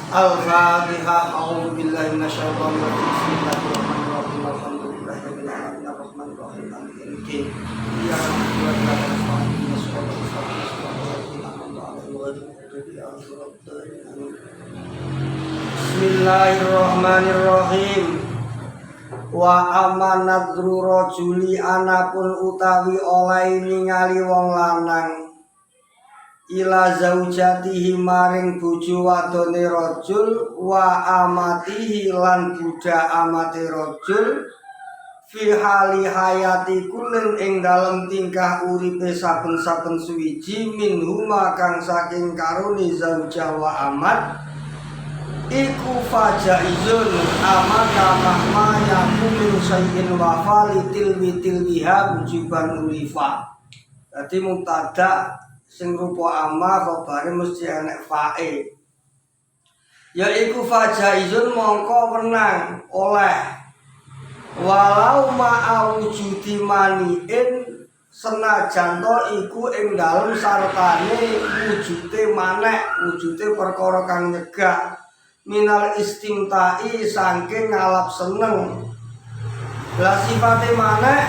Al-Fatihah. A'udzu billahi minasyaitonir rajim. Bismillahirrahmanirrahim. Alhamdulillahirabbil alamin arrahmanir rahim maliki yaumiddin. Iyyaka na'budu wa iyyaka nasta'in. Ihdinas siratal mustaqim. Siratal ladzina an'amta 'alaihim ghairil maghdubi 'alaihim waladdallin. Bismillahirrahmanirrahim. Wa amanadru rajuli anapun utawi oleh ningali wong lanang ila zaujatihi maring bojo wadone rajul wa amatihi lan budak amate rajul fi hali hayati kulin ing dalem tingkah uripe saben-saben suwiji minhuma kang saking karuni zauja wa amat iku fajaizun amaka mahma yakumin sayyin wa falitil witilwiha wujuban ulifa. Dadi mubtada sing rupa amma khabare mesti enek fae. Yaiku fajaizun mongko wenang oleh walau ma'awujudi maniin senajan to iku ing dalem sartane wujude manek, wujude perkara kang nyegah minal istimtai saking ngalap seneng. Lah sifate manek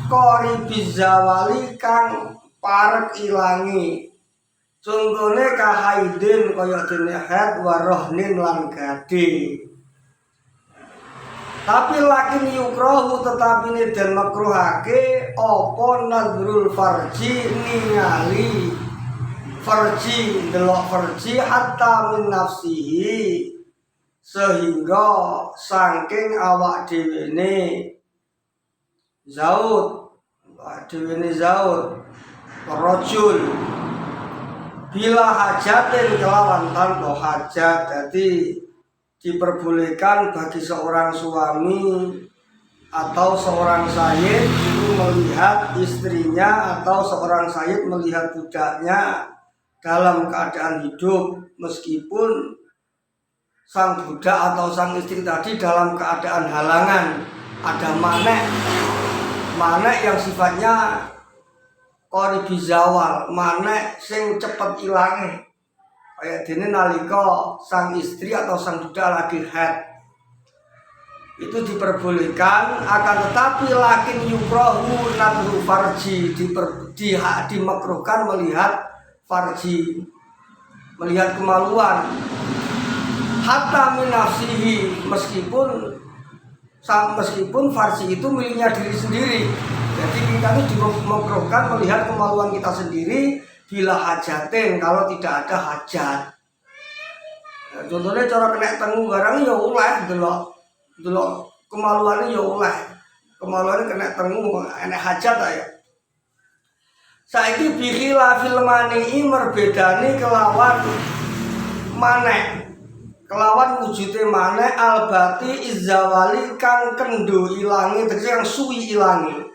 qori bizawali kang parek ilangi. Contone kahaidin kaya dene haid warohnin lan gade. Tapi lakin yukrahu tetapine den makruhake apa nadrul farji ningali farji delok farji hatta min nafsihi sehingga saking awak dhewene zaud rajul bila hajatin kelawan tanpa hajat. Jadi diperbolehkan bagi seorang suami atau seorang sayyid itu melihat istrinya atau seorang sayyid melihat budaknya dalam keadaan hidup meskipun sang budak atau sang istri tadi dalam keadaan halangan, ada manek yang sifatnya qori bizawal, manek sing cepet ilange. Kayak dene nalika sang istri atau sang budak lagi haid. Itu diperbolehkan, akan tetapi lakin yukrahu nadru farji, dimakruhkan melihat farji, melihat kemaluan. Hatta min nafsihi, meskipun farji itu miliknya diri sendiri. Jadi kita ini dimakruhkan melihat kemaluan kita sendiri bila hajatin, kalau tidak ada hajat. Nah, contohnya cara kena tengu barang ya oleh delok kemaluannya ya oleh. Kemaluannya kena tengu enek hajat ya. Saiki bikhila fil mani'i merbedani kelawan manek. Kelawan wujude manek albati izzawali kang kendo ilangi, tegese yang suwi ilangi.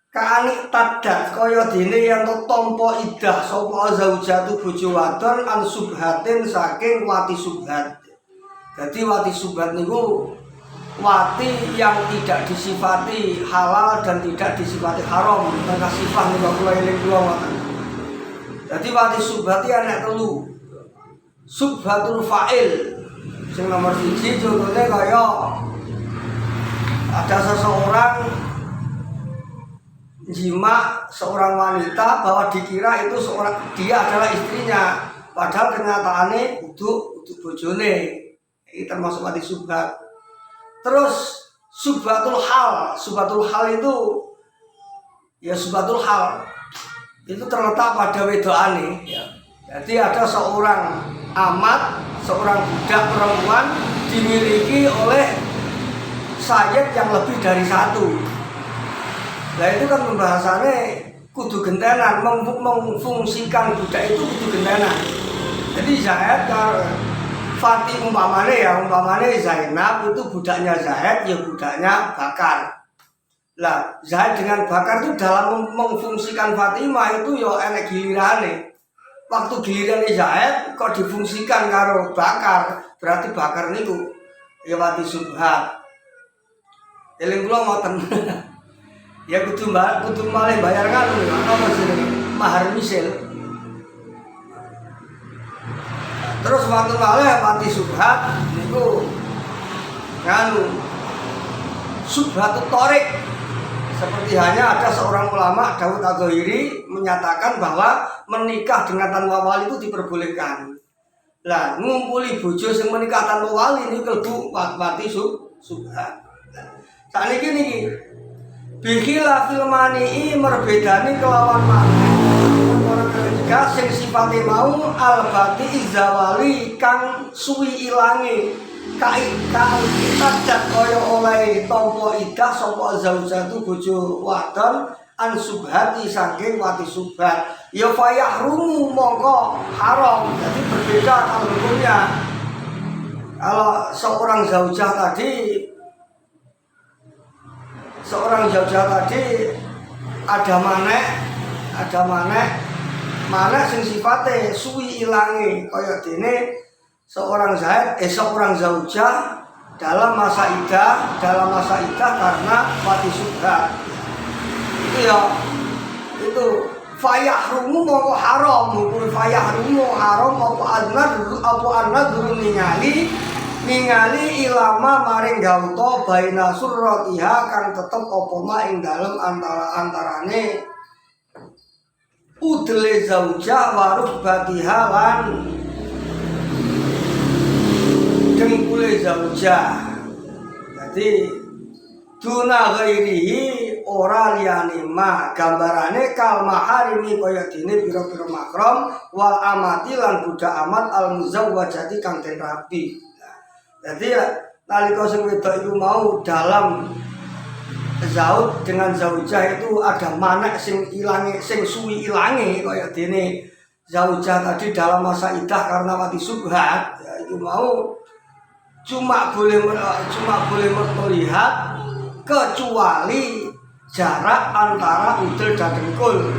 Kaani tadat kaya dene yang tompo idah sapa zaujatu bojo wadon an subhatin saking wati subhat. Jadi wati subhat niku wati yang tidak disifati halal dan tidak disifati haram. Maka sifat niku kula eling kula ngoten. Jadi wati subhat iki ana telu. Subhatul fa'il sing nomor 1 contohnya kaya ada seseorang jima seorang wanita bahwa dikira itu dia adalah istrinya, padahal kenyataannya itu bojone. Ini termasuk wati subhat. Terus subhatul hal itu ya subhatul hal itu terletak pada wedokane ya. Jadi ada seorang amat, seorang budak perempuan dimiliki oleh sayyid yang lebih dari satu. Nah itu kan pembahasannya kudu gentenan, memfungsikan budak itu kudu gentenan. Jadi Zaid Fatih umpamane Zainab itu budaknya Zaid, ya budaknya Bakar. Lah Zaid dengan Bakar itu dalam memfungsikan Fatimah itu ya enek gilirane. Waktu gilirannya Zaid kok difungsikan karo Bakar, berarti Bakar niku ya wati subhat. Eling kula ngoten. Ya kudu malih bayar kan apa jenenge mahar misil. Terus waktu malih pati subhat niku nganu subhatut thorik. Seperti hanya ada seorang ulama Daud Adzohiri menyatakan bahwa menikah dengan tanpa wali itu diperbolehkan. Lah ngumpuli bojo sing menikah tanpa wali ini kelbu pati subhat. Sakniki niki bihila filmani merbedani kelawan maneh orang ketiga sing sifate mau albati izawali kang suwi ilange kaitan kita dak kaya oleh tampa idah sapa zaujatu bojo wadon an subhati saking wati subhat ya fayahrumu mongko haram. Jadi berbeda kalau hukumnya. Kalau seorang zaujah tadi ada maneh sing sifate suwi ilange kaya dene seorang zaujah dalam masa idah karena wati subhat. Itu fayahrumu mongko haram, hukum fayahrumu haram apa anadru ningali ilama maring gauta baina surratiha kang tetep apa ma ing dalem antarane udle zaujah waruh batiha lan dengkule zaujah. Jadi duna ghairihi ora liyane ma gambarane kal maharimi kaya dene pira-pira makrom wal amati lan budak amat al muzawwajati kang den rabi. Jadi nalika sing wedok iku mau dalam zaud dengan zaujah itu ada manak sing ilange sing suwi ilange kaya dene zaujah tadi dalam masa idah karena mati subhat ya, itu mau cuma boleh melihat kecuali jarak antara udel dan dengkul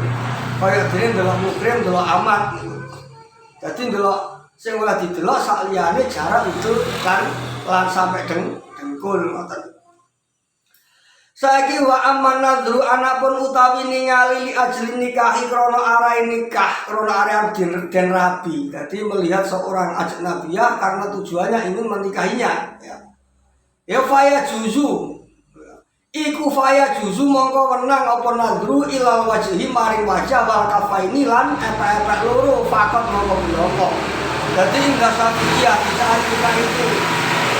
kaya dene ndelok mukrim ndelok amat gitu. Jadi ndelok sing ora didelok sak liyane jarak udel lan sampai dengkul ngoten. Saiki wa amman nadru anapun utawi ningali li ajli nikahi krana arahe nikah, krana arahe den rabi. Jadi melihat seorang ajnabiyah karena tujuannya ingin menikahinya ya. Ya faya juzu. Iku faya juzu mongko wenang apa nadru ilal wajhi maring wajah wal kafaini lan epek-epek loro fakot mongko bloko. Jadi enggak sapiya kita itu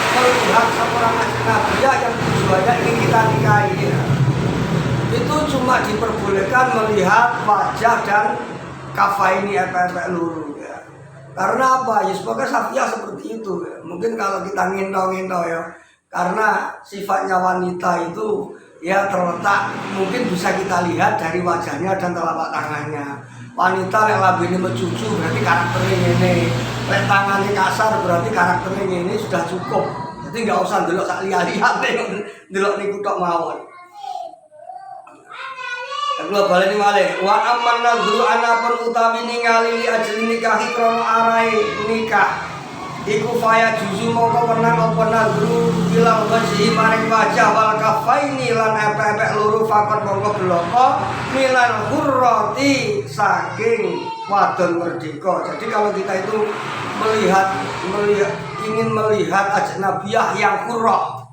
melihat seorang ajnabiyah yang tujuannya ingin kita nikahi ya. Itu cuma diperbolehkan melihat wajah dan kafaini epek-epek loro ya. Karena apa? Ya sebagai sapiya seperti itu ya. Mungkin kalau kita nginto ya, karena sifatnya wanita itu ya terletak mungkin bisa kita lihat dari wajahnya dan telapak tangannya. Wanita yang labine mencucu berarti karakternya ini, lek tangannya kasar berarti karakternya ini sudah cukup. Jadi nggak usah delok sak lihat delok niku tok mawon. Kula baleni malih wa amman nadru anapun utawi ningali li ajli nikahi krana arahe nikah iku faya juzu mongko wenang apa nadru ilal wajhi maring wajah wal kafaini lan epek-epek loro fakon mongko bloko milal hurrati saking wadon merdeka. Jadi kalau kita itu ingin melihat ajnabiyah yang hurrah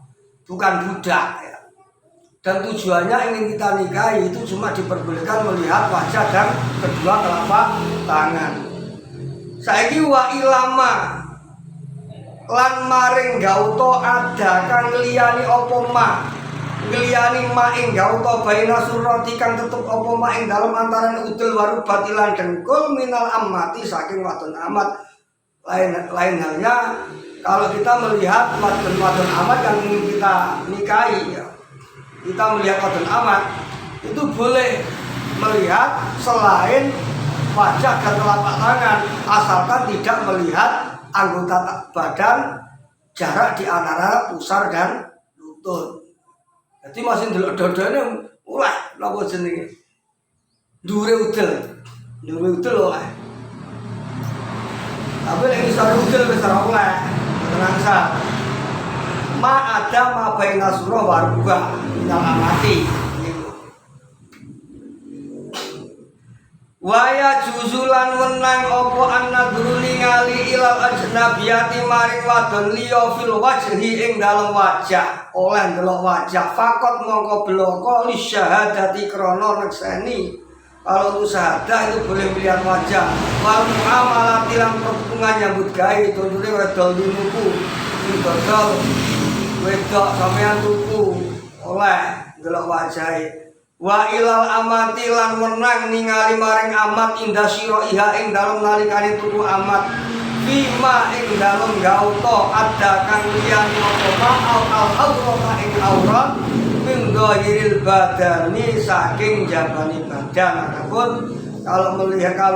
bukan budak ya. Dan tujuannya ingin kita nikahi itu cuma diperbolehkan melihat wajah dan kedua telapak tangan. Saiki wa ilama lan maring gauta ada kang liyani apa ma ngliyani ma ing gauta baina surati kang tetep apa ma ing dalem antarané udul waru batilan dengkul minal amati saking wadon amat. Lain halnya kalau kita melihat wadon amat yang ingin kita nikahi ya. Kita melihat wadon amat itu boleh melihat selain wajah dan telapak tangan asalkan tidak melihat anggota badan jarak di antara pusar dan lutut. Jadi masih ndelok dodone oleh napa jenenge ndure udel oleh. Tapi nek iso udel wis ora oleh tenang sa. Ma ada ma baina surah warubah minal amati. Waya juzulan wenang opo annadru ningali ilal ajnabiyati maring wadon liya fil wajhi ing dalem wajah, oleh ndelok wajah fakot mongko bloko li syahadati krana nekseni. Kalau untuk syahadah itu boleh melihat wajah. Wal muamalah tilang perhubungan nyambut gawe tuntune wedol dinuku sing dodol wedok sampean tuku oleh ndelok wajahe. Wa ilal amati lan menang ningali maring amat indah sira iha ing dalem nalikane tuku amat bima ing dalem gauta ada kang liyane apa ma'al al-awrata ing aurat min dhahiril badani saking jabani badan. Adapun kalau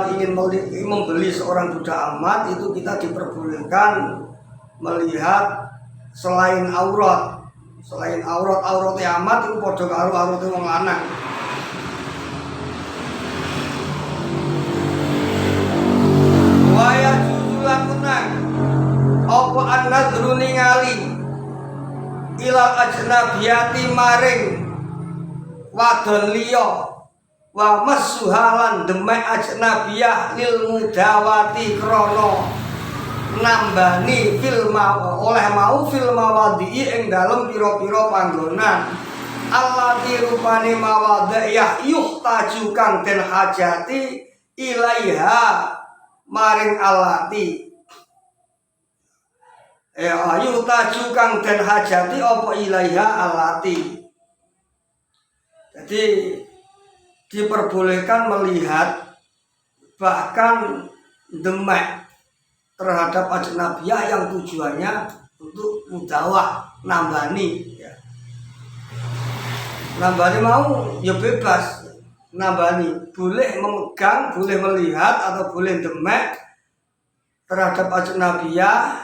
ingin membeli seorang budak amat itu kita diperbolehkan melihat selain aurat. Selain aurat amat itu padha karo aurate wong lanang. Waya jujulan menang apa an-nadru ningali ilal ajnabiyati maring wadon liya wa massuhalan demek ajnabiyah lil mudawati krana nambani oleh mau fil mawadi ing dalem pira-pira panggonan allati rupane mawadiyah yuhtaju kang den hajati ilaiha maring allati yuhtaju kang den hajati apa ilaiha allati. Jadi diperbolehkan melihat bahkan demek terhadap ajnabiyah yang tujuannya untuk mudawah nambani ya. Nambani mau ya bebas nambani, boleh memegang, boleh melihat atau boleh demek terhadap ajnabiyah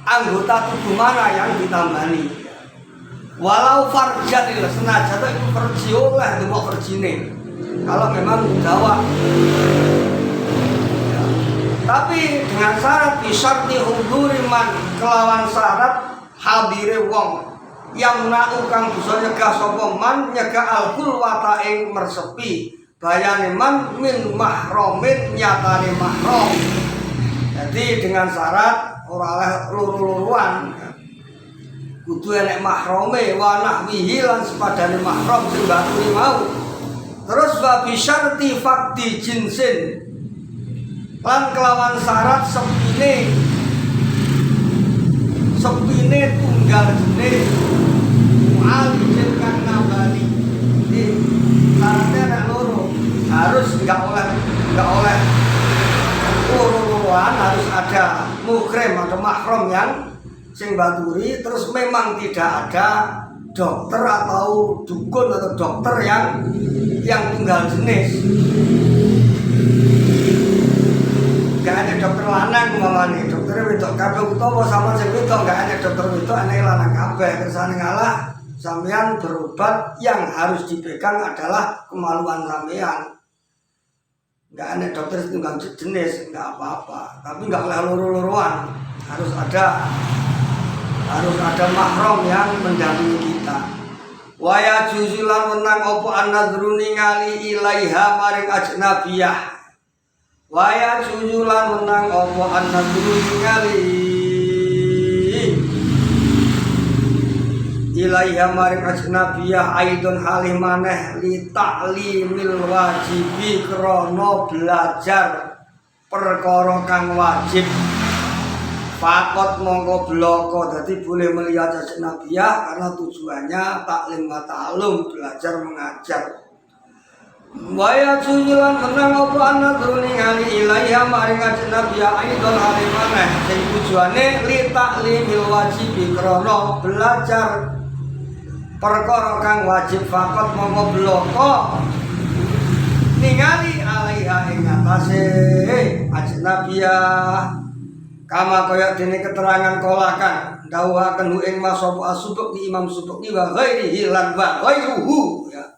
anggota tubuh mana yang ditambani ya. Walau farjan senajan itu farji oleh demek farjine kalau memang mudawah. Tapi dengan syarat bisyarti huduri man kelawan syarat hadire wong yang kang bisa nyegah sapa man nyegah al-khulwata ing mersepi bayane man min mahramin nyatane mahram. Jadi dengan syarat ora oleh loro-loroan kudu enek mahrame wa nahwihi lan sepadane mahram sing baturi mau. Terus wa bisyarti fakti jinsin lan kelawan syarat sepine tunggal jenis mu'alijin kang nambani. Jadi syaratnya ada loro, harus nggak oleh loro-loroan, harus ada muhrim atau mahram yang sing baturi. Terus memang tidak ada dokter atau dukun atau dokter yang tunggal jenis. Gak ada dokter lanang umpamane, dokter wedok kabeh utawa sama sing wedok gak ada dokter wedok anake lanang kabeh. Kersane ngalah sampean berobat yang harus dipegang adalah kemaluan sampean. Gak ada dokter tunggal jenis enggak apa-apa, tapi enggak oleh loro-loroan. Harus ada mahram yang mendampingi kita. Waya juzulan menang opo an-nadru ningali ilaiha maring ajnabiyah. Waya jujulan menang opo an-nadru ningali ilaiha maring ajnabiyah aidon halih maneh li ta'limil wajibi krana belajar perkara kang wajib fakot mongko bloko. Dadi boleh melihat ajnabiyah karena tujuannya taklim wa ta'alum, belajar mengajar. Waya jujulan menang opo an-nadru ningali ilaiha maring ajnabiyah aidon halih maneh sing tujuane li ta'limil wajibi krana belajar perkara kang wajib fakot mongko bloko ningali alaiha ing atase ajnabiyah kama kaya dene keterangan kolakan dawuhaken ing masapa asubuk di Imam Subki wa ghairihi lan wa ghairuhu ya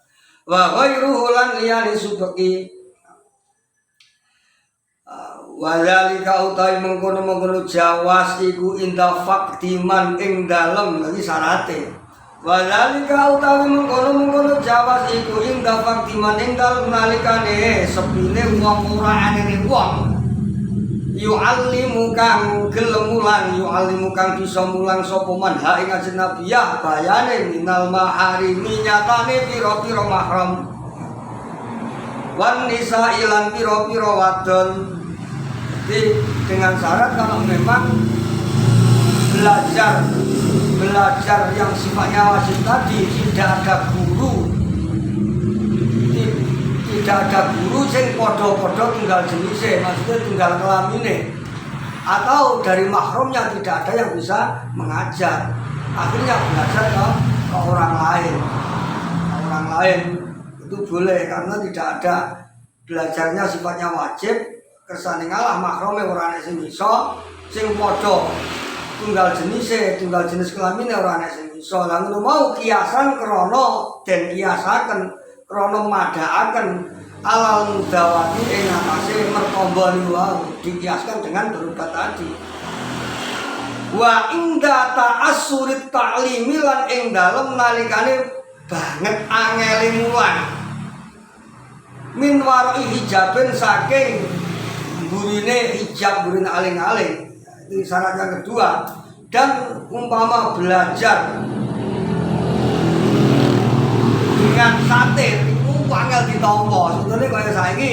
wa ghairuhu lan liyane subki wadzalika utai mengkono-mengkono jawas iku inda faktiman ing dalem iki syarate Walalika utawi mengkono jawas iku indah faktiman ingdal nalikane sepine wong ora anene wong yu'allimu kang gelem mulang yu'allimu kang bisa mulang sapa man ha ing ajnabiyah bayane minal maharimi nyatane pira-pira mahram wan nisa ilan pira-pira wadon dengan syarat kalau memang belajar yang sifatnya wajib tadi tidak ada guru sing podo-podo tunggal jenisnya, maksudnya tunggal kelamine atau dari mahramnya tidak ada yang bisa mengajar, akhirnya belajar ke orang lain itu boleh karena tidak ada belajarnya sifatnya wajib kersane ngalah mahrame ora ana sing iso sing podo tunggal jenis kelamin ora ana sing iso. Lah ngono mau kiasan krana den kiasaken krana madhaaken alal mudawati ing atase mertamba niku dikiaskan dengan berupa tadi. Wa inda ta'assurit ta'limi lan ing dalem nalikane banget angele mulang. Min warai hijabin saking burine hijab burine aling-aling. Ini syarat yang kedua. Dan umpama belajar dengan satir itu angel ditampa. Sebetulnya kaya saiki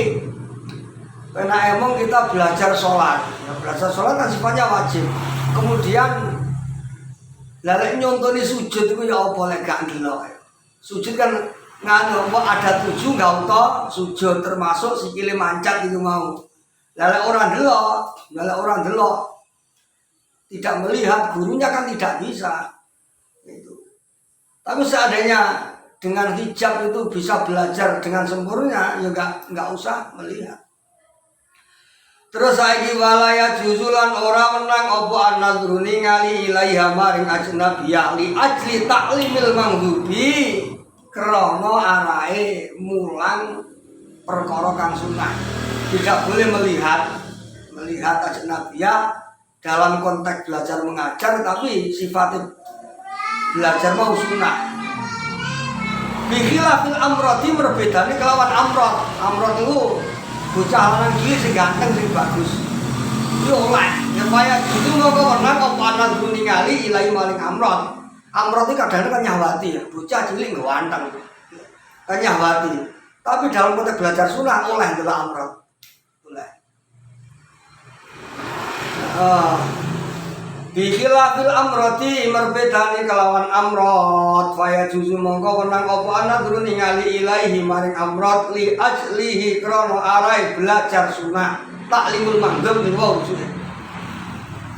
penak emong kita belajar sholat. Ya, belajar sholat kan sifatnya wajib. Kemudian lalek nyontoni sujud itu ya apa lek gak ndelok. Sujud kan nganu ada 7 gak utuh sujud termasuk sikile mancat itu mau. Lalek orang delok tidak melihat gurunya kan tidak bisa itu. Tapi seandainya dengan hijab itu bisa belajar dengan sempurna ya nggak usah melihat. Terus saiki walaya juzulan ora menang apa anadru ningali ilaiha maring ajnabiyah li ajli ta'limil manghubi krana arahe mulang perkara kang sunah. Tidak boleh melihat ajnabiyah dalam konteks belajar mengajar, tapi sifatnya belajar mau sunnah. Bikhilafil amrodi berbedane kelawan amrod itu bocah lanang iki sing ganteng sing bagus yo oleh ya kaya gitu mongko ana apa ana ningali ilahi maling amrod itu kadang kan nyawati ya bocah cilik nggo anteng kan nyawati, tapi dalam konteks belajar sunnah oleh ndelok amrod oleh. Bikhilafil amroti merbedani kelawan amrot faya juzu mongko wenang apa ana durung ningali ilaihi maring amrot li ajlihi krono arai belajar sunah taklimul manggem niku maksudnya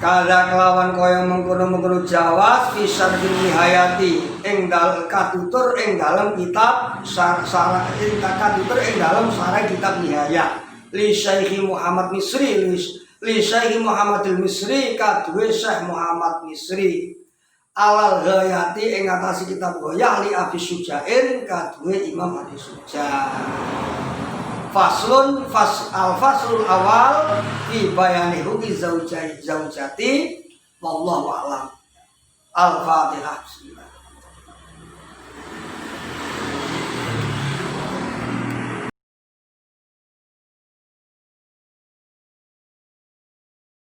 kada kelawan kaya mengkono-mengkono jawas fisar nihayati ing dal katutur ing dalem kitab sarah ing katutur ing dalem sarah kitab nihaya li Syekh Muhammad Misri li Syekh Muhammad al-Misri kaduwe Syekh Muhammad Misri alal ghayati ing atase kitab Ghayah li Abi Sujain kaduwe Imam Abi Suja. Faslun al-faslul awal fi bayani hukmi zaujati wallahu a'lam. Al-Fatihah.